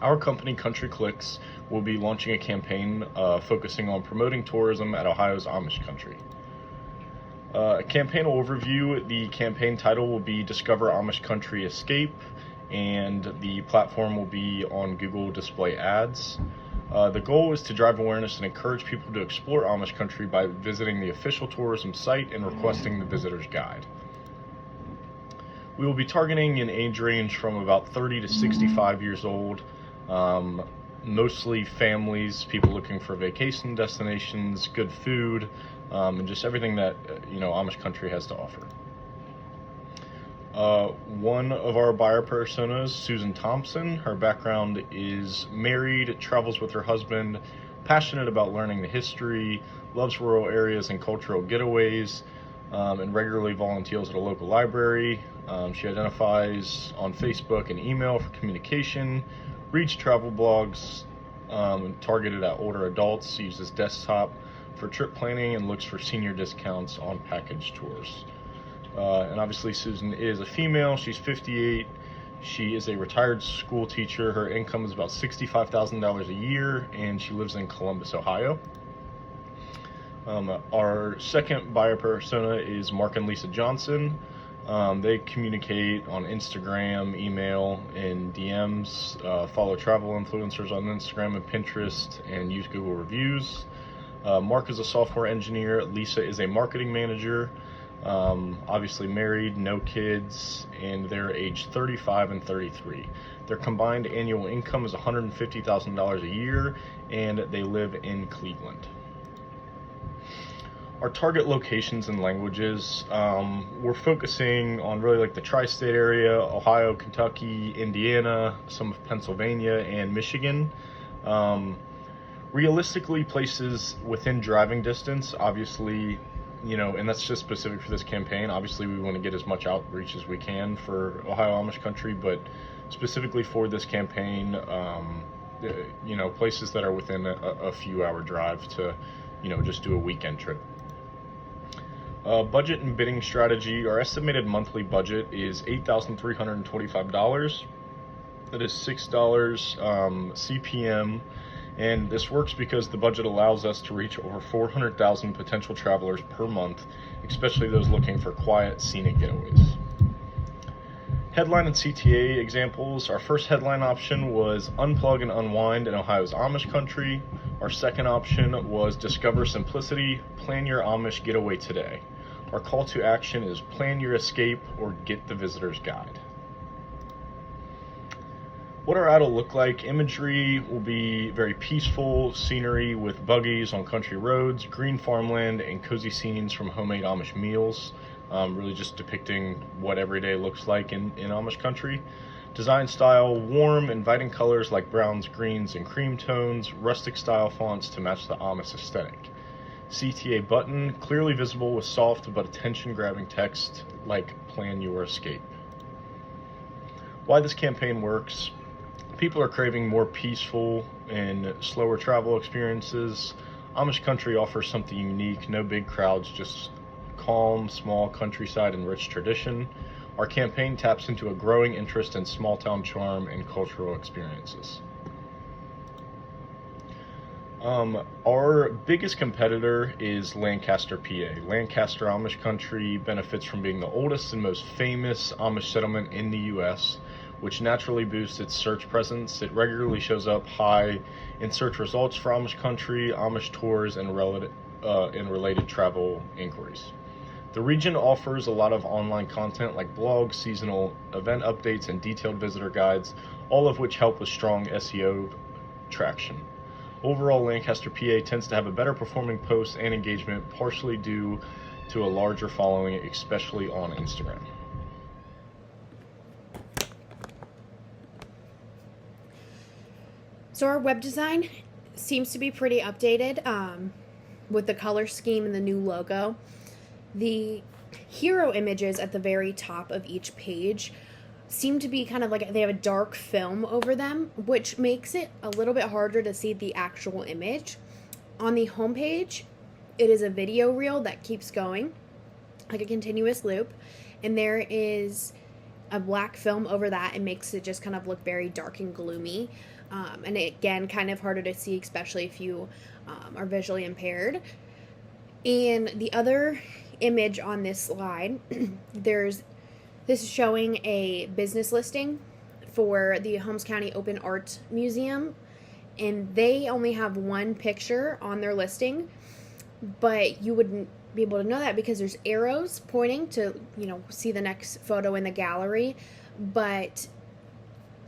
Our company, Country Clicks, will be launching a campaign focusing on promoting tourism at Ohio's Amish country. Campaign overview: the campaign title will be Discover Amish Country Escape, and the platform will be on Google Display Ads. The goal is to drive awareness and encourage people to explore Amish country by visiting the official tourism site and requesting the visitor's guide. We will be targeting an age range from about 30 to 65 years old, mostly families, people looking for vacation destinations, good food, and just everything that Amish country has to offer. One of our buyer personas, Susan Thompson, her background is married, travels with her husband, passionate about learning the history, loves rural areas and cultural getaways, and regularly volunteers at a local library. She identifies on Facebook and email for communication, reads travel blogs targeted at older adults, uses desktop for trip planning, and looks for senior discounts on package tours. And obviously Susan is a female. She's 58. She is a retired school teacher. Her income is about $65,000 a year, and she lives in Columbus, Ohio. Our second buyer persona is Mark and Lisa Johnson. They communicate on Instagram, email, and DMs, follow travel influencers on Instagram and Pinterest, and use Google reviews. Mark is a software engineer. Lisa is a marketing manager. Obviously married, no kids, and they're age 35 and 33. Their combined annual income is $150,000 a year, and they live in Cleveland. Our target locations and languages, we're focusing on really like the tri-state area: Ohio, Kentucky, Indiana, some of Pennsylvania, and Michigan. Realistically, places within driving distance, obviously, and that's just specific for this campaign. Obviously, we want to get as much outreach as we can for Ohio Amish country, but specifically for this campaign, places that are within a few hour drive to, just do a weekend trip. Budget and bidding strategy. Our estimated monthly budget is $8,325. That is $6 CPM. And this works because the budget allows us to reach over 400,000 potential travelers per month, especially those looking for quiet, scenic getaways. Headline and CTA examples. Our first headline option was Unplug and Unwind in Ohio's Amish country. Our second option was Discover Simplicity, Plan Your Amish Getaway Today. Our call to action is Plan Your Escape or Get the Visitor's Guide. What our ad will look like: imagery will be very peaceful scenery with buggies on country roads, green farmland, and cozy scenes from homemade Amish meals, really just depicting what every day looks like in Amish country. Design style: warm, inviting colors like browns, greens, and cream tones, rustic style fonts to match the Amish aesthetic. CTA button, clearly visible with soft but attention-grabbing text like Plan Your Escape. Why this campaign works: people are craving more peaceful and slower travel experiences. Amish country offers something unique: no big crowds, just calm, small countryside and rich tradition. Our campaign taps into a growing interest in small town charm and cultural experiences. Our biggest competitor is Lancaster, PA. Lancaster Amish country benefits from being the oldest and most famous Amish settlement in the U.S., which naturally boosts its search presence. It regularly shows up high in search results for Amish country, Amish tours, and related travel inquiries. The region offers a lot of online content like blogs, seasonal event updates, and detailed visitor guides, all of which help with strong SEO traction. Overall, Lancaster, PA tends to have a better performing posts and engagement, partially due to a larger following, especially on Instagram. So our web design seems to be pretty updated with the color scheme and the new logo. The hero images at the very top of each page seem to be kind of like they have a dark film over them, which makes it a little bit harder to see the actual image. On the homepage, it is a video reel that keeps going, like a continuous loop, and there is a black film over that, it makes it just kind of look very dark and gloomy. And again, kind of harder to see, especially if you are visually impaired. And the other image on this slide, this is showing a business listing for the Holmes County Open Art Museum, and they only have one picture on their listing, but you wouldn't be able to know that because there's arrows pointing to, see the next photo in the gallery, but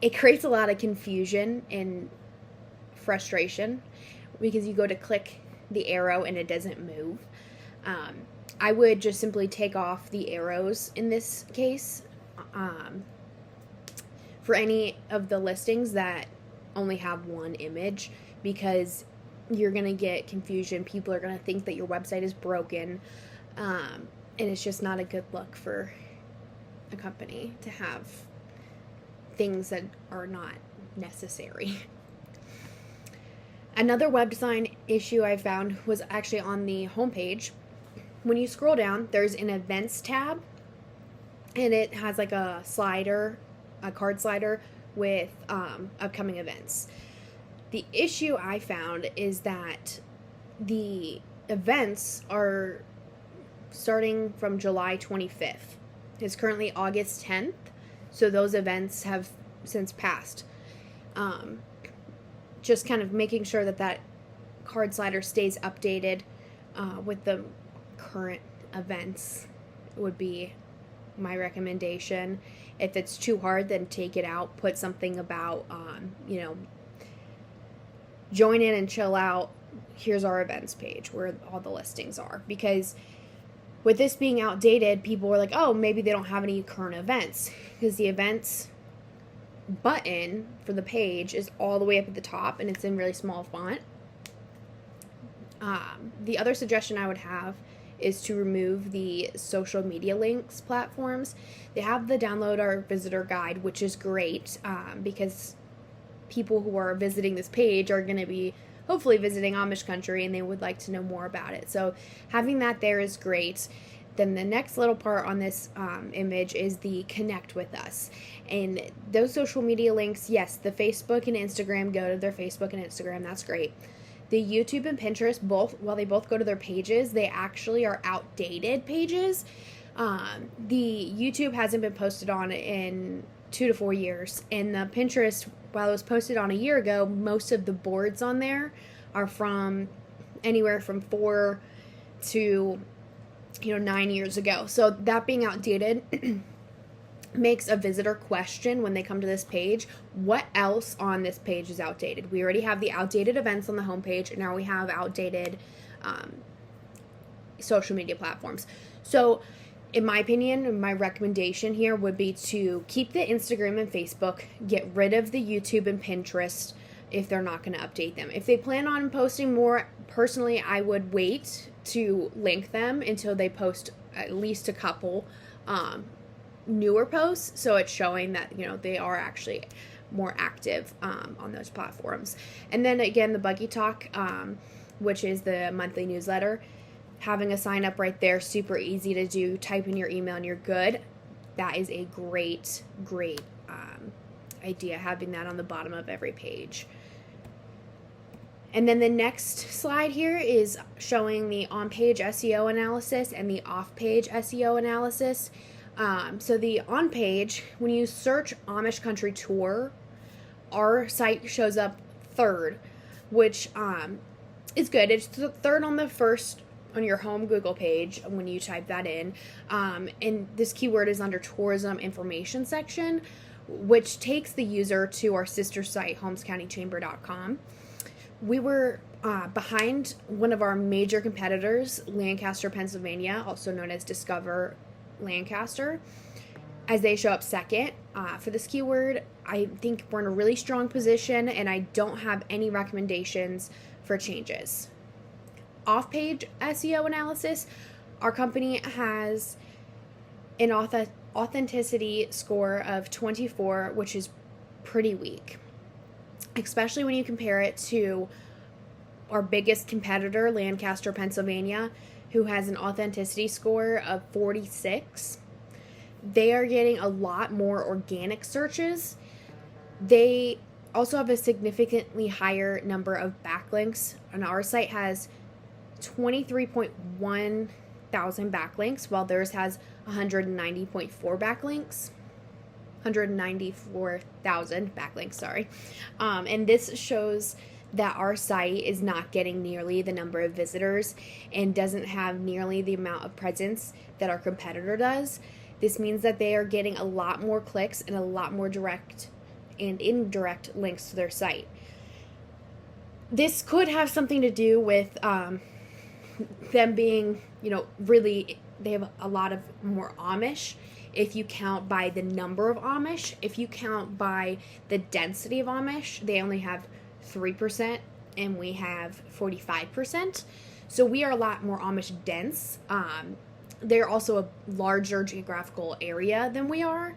it creates a lot of confusion and frustration because you go to click the arrow and it doesn't move. I would just simply take off the arrows in this case for any of the listings that only have one image, because you're going to get confusion. People are going to think that your website is broken, and it's just not a good look for a company to have things that are not necessary. Another web design issue I found was actually on the homepage. When you scroll down, there's an events tab, and it has like a card slider with upcoming events. The issue I found is that the events are starting from July 25th. It's currently August 10th, so those events have since passed. Just kind of making sure that card slider stays updated with the current events would be my recommendation. If it's too hard, then take it out. Put something about, join in and chill out. Here's our events page where all the listings are. Because with this being outdated, people are like, oh, maybe they don't have any current events. Because the events button for the page is all the way up at the top, and it's in really small font. The other suggestion I would have is to remove the social media links platforms. They have the download our visitor guide, which is great because people who are visiting this page are going to be hopefully visiting Amish country and they would like to know more about it. So having that there is great. Then the next little part on this image is the connect with us. And those social media links, yes, the Facebook and Instagram, go to their Facebook and Instagram. That's great. The YouTube and Pinterest, while they both go to their pages, they actually are outdated pages. The YouTube hasn't been posted on in 2 to 4 years. And the Pinterest, while it was posted on a year ago, most of the boards on there are from anywhere from 4 to 9 years ago. So that being outdated makes a visitor question when they come to this page, what else on this page is outdated? We already have the outdated events on the homepage, and now we have outdated social media platforms. So in my opinion, my recommendation here would be to keep the Instagram and Facebook, get rid of the YouTube and Pinterest if they're not going to update them. If they plan on posting more, personally, I would wait to link them until they post at least a couple newer posts, so it's showing that they are actually more active on those platforms. And then again, the Buggy Talk, which is the monthly newsletter, having a sign up right there, super easy to do. Type in your email and you're good. That is a great idea, having that on the bottom of every page. And then the next slide here is showing the on-page SEO analysis and the off-page SEO analysis. So the on-page, when you search Amish Country Tour, our site shows up third, which is good. It's third on the first on your home Google page when you type that in. And this keyword is under tourism information section, which takes the user to our sister site, holmescountychamber.com. We were behind one of our major competitors, Lancaster, Pennsylvania, also known as Discover Lancaster, as they show up second for this keyword. I think we're in a really strong position, and I don't have any recommendations for changes. Off-page SEO analysis, our company has an authenticity score of 24, which is pretty weak, especially when you compare it to our biggest competitor, Lancaster, Pennsylvania, who has an authenticity score of 46. they are getting a lot more organic searches. They also have a significantly higher number of backlinks, and our site has 23.1 thousand backlinks, while theirs has 190.4 backlinks. 194,000 backlinks, sorry. And this shows that our site is not getting nearly the number of visitors and doesn't have nearly the amount of presence that our competitor does. This means that they are getting a lot more clicks and a lot more direct and indirect links to their site. This could have something to do with them being, really, they have a lot of more Amish. If you count by the number of Amish, if you count by the density of Amish, they only have 3% and we have 45%. So we are a lot more Amish dense. They're also a larger geographical area than we are,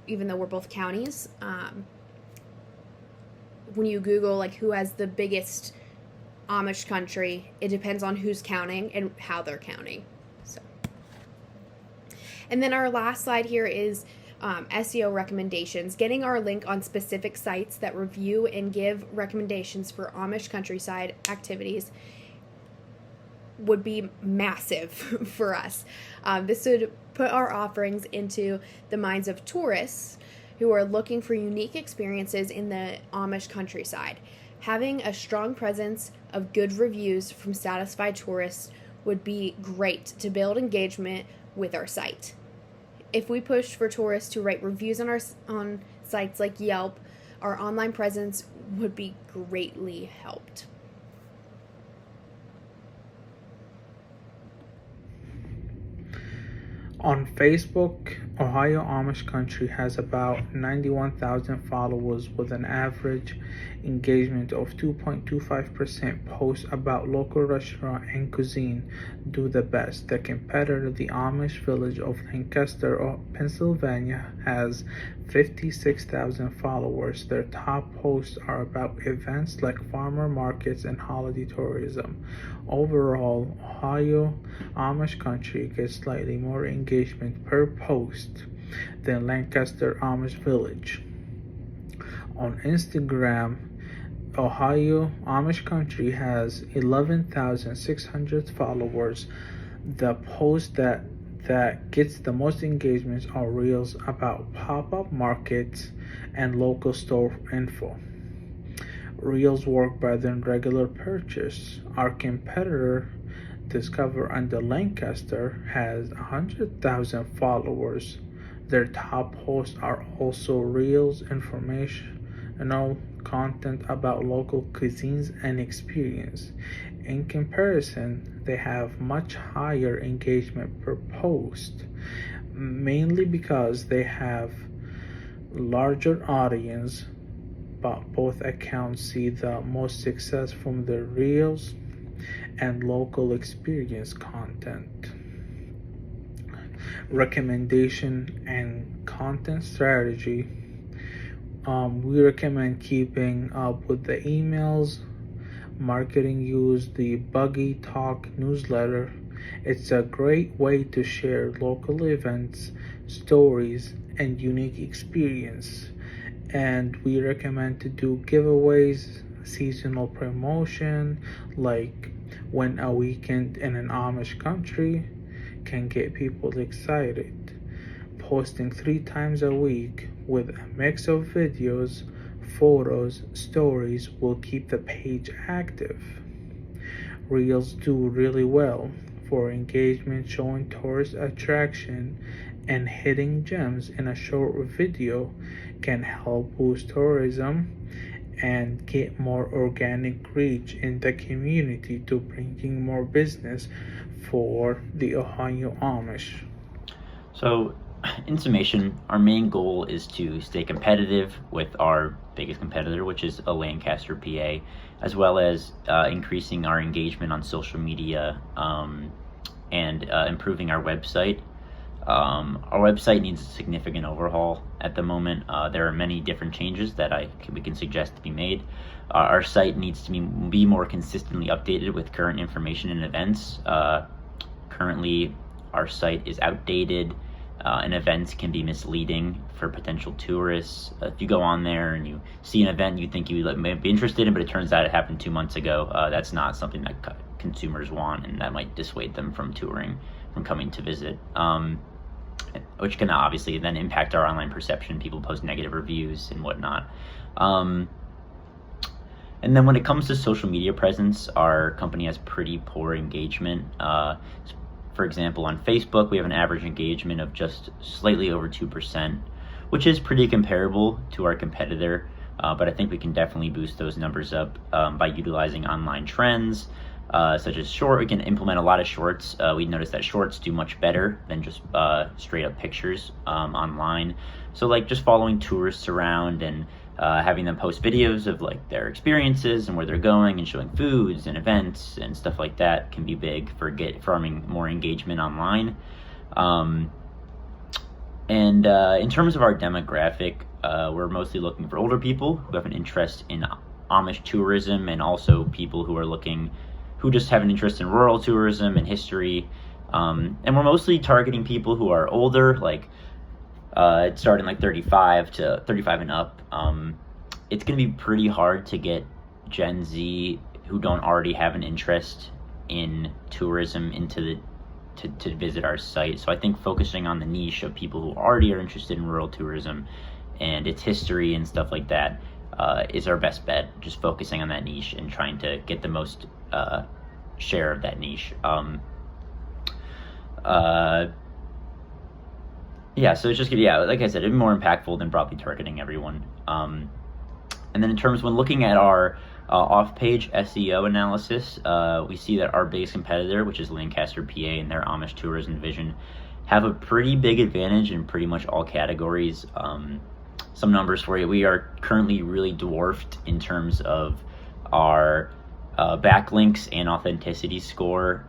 even though we're both counties. When you Google who has the biggest Amish country, it depends on who's counting and how they're counting. So, and then our last slide here is SEO recommendations. Getting our link on specific sites that review and give recommendations for Amish countryside activities would be massive for us. This would put our offerings into the minds of tourists who are looking for unique experiences in the Amish countryside. Having a strong presence of good reviews from satisfied tourists would be great to build engagement with our site. If we push for tourists to write reviews on sites like Yelp, our online presence would be greatly helped. On Facebook, Ohio Amish Country has about 91,000 followers with an average engagement of 2.25%. Posts about local restaurant and cuisine do the best. The competitor, the Amish village of Lancaster, Pennsylvania, has 56,000 followers. Their top posts are about events like farmer markets and holiday tourism. Overall, Ohio Amish Country gets slightly more engagement per post than Lancaster Amish Village. On Instagram, Ohio Amish Country has 11,600 followers. The post that gets the most engagements are reels about pop-up markets and local store info. Reels work better than regular purchase. Our competitor, Discover under Lancaster, has 100,000 followers. Their top posts are also reels, informational content about local cuisines and experience. In comparison, they have much higher engagement per post, mainly because they have larger audience, but both accounts see the most success from their reels and local experience content. Recommendation and content strategy. We recommend keeping up with the emails. Marketing use the Buggy Talk newsletter. It's a great way to share local events, stories, and unique experience. And we recommend to do giveaways, seasonal promotion, like when a weekend in an Amish country can get people excited. Posting 3 times a week with a mix of videos, photos, stories will keep the page active. Reels do really well for engagement, showing tourist attraction and hitting gems in a short video can help boost tourism and get more organic reach in the community to bringing more business for the Ohio Amish. So, in summation, our main goal is to stay competitive with our biggest competitor, which is Lancaster, PA, as well as increasing our engagement on social media and improving our website. Our website needs a significant overhaul at the moment. There are many different changes that we can suggest to be made. Our site needs to be more consistently updated with current information and events. Currently, our site is outdated. and events can be misleading for potential tourists. If you go on there and you see an event you think you may be interested in, but it turns out it happened 2 months ago, that's not something that consumers want, and that might dissuade them from touring, from coming to visit, which can obviously then impact our online perception. People post negative reviews and whatnot. And then when it comes to social media presence, our company has pretty poor engagement. For example, on Facebook, we have an average engagement of just slightly over 2%, which is pretty comparable to our competitor. But I think we can definitely boost those numbers up by utilizing online trends, such as we can implement a lot of shorts. We noticed that shorts do much better than just straight up pictures online. So like just following tourists around and having them post videos of like their experiences and where they're going, and showing foods and events and stuff like that can be big for farming more engagement online. And in terms of our demographic, we're mostly looking for older people who have an interest in Amish tourism, and also people who just have an interest in rural tourism and history. And we're mostly targeting people who are older, like starting like 35 and up. It's going to be pretty hard to get Gen Z who don't already have an interest in tourism to visit our site. So I think focusing on the niche of people who already are interested in rural tourism and its history and stuff like that is our best bet. Just focusing on that niche and trying to get the most share of that niche. Yeah, so it's just, like I said, it'd be more impactful than broadly targeting everyone. And then in terms, when looking at our off-page SEO analysis, we see that our biggest competitor, which is Lancaster, PA, and their Amish tourism division, have a pretty big advantage in pretty much all categories. Some numbers for you. We are currently really dwarfed in terms of our backlinks and authenticity score.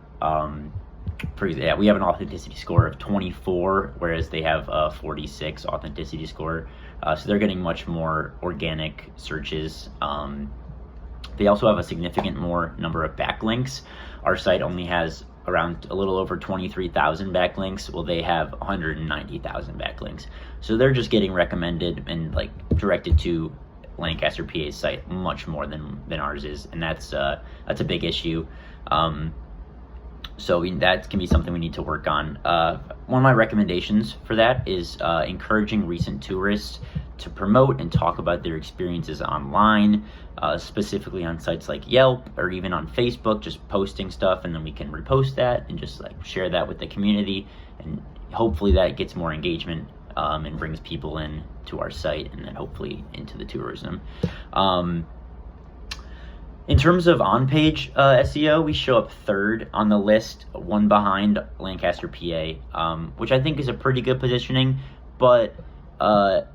We have an authenticity score of 24, whereas they have a 46 authenticity score. So they're getting much more organic searches. They also have a significant more number of backlinks. Our site only has around a little over 23,000 backlinks. Well, they have 190,000 backlinks. So they're just getting recommended and like directed to Lancaster, PA's site much more than ours is, and that's a big issue. So that can be something we need to work on. One of my recommendations for that is encouraging recent tourists to promote and talk about their experiences online, specifically on sites like Yelp or even on Facebook, just posting stuff, and then we can repost that and just like share that with the community, and hopefully that gets more engagement and brings people in to our site, and then hopefully into the tourism. In terms of on-page SEO, we show up third on the list, one behind Lancaster, PA, which I think is a pretty good positioning. But in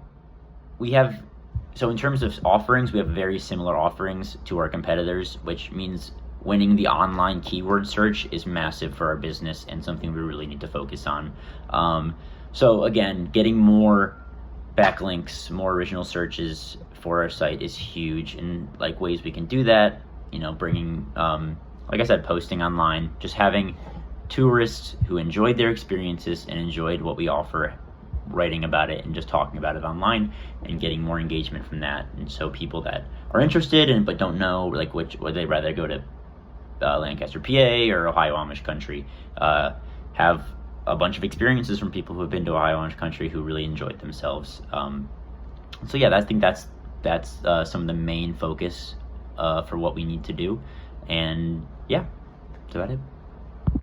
terms of offerings, we have very similar offerings to our competitors, which means winning the online keyword search is massive for our business and something we really need to focus on. So again, getting more backlinks, more original searches for our site is huge, and like ways we can do that, bringing, like I said, posting online, just having tourists who enjoyed their experiences and enjoyed what we offer, writing about it and just talking about it online, and getting more engagement from that. And so people that are interested but don't know like would they rather go to Lancaster, PA or Ohio Amish country, have a bunch of experiences from people who have been to Ohio Amish country who really enjoyed themselves. So yeah, I think that's some of the main focus for what we need to do. And yeah, that's about it.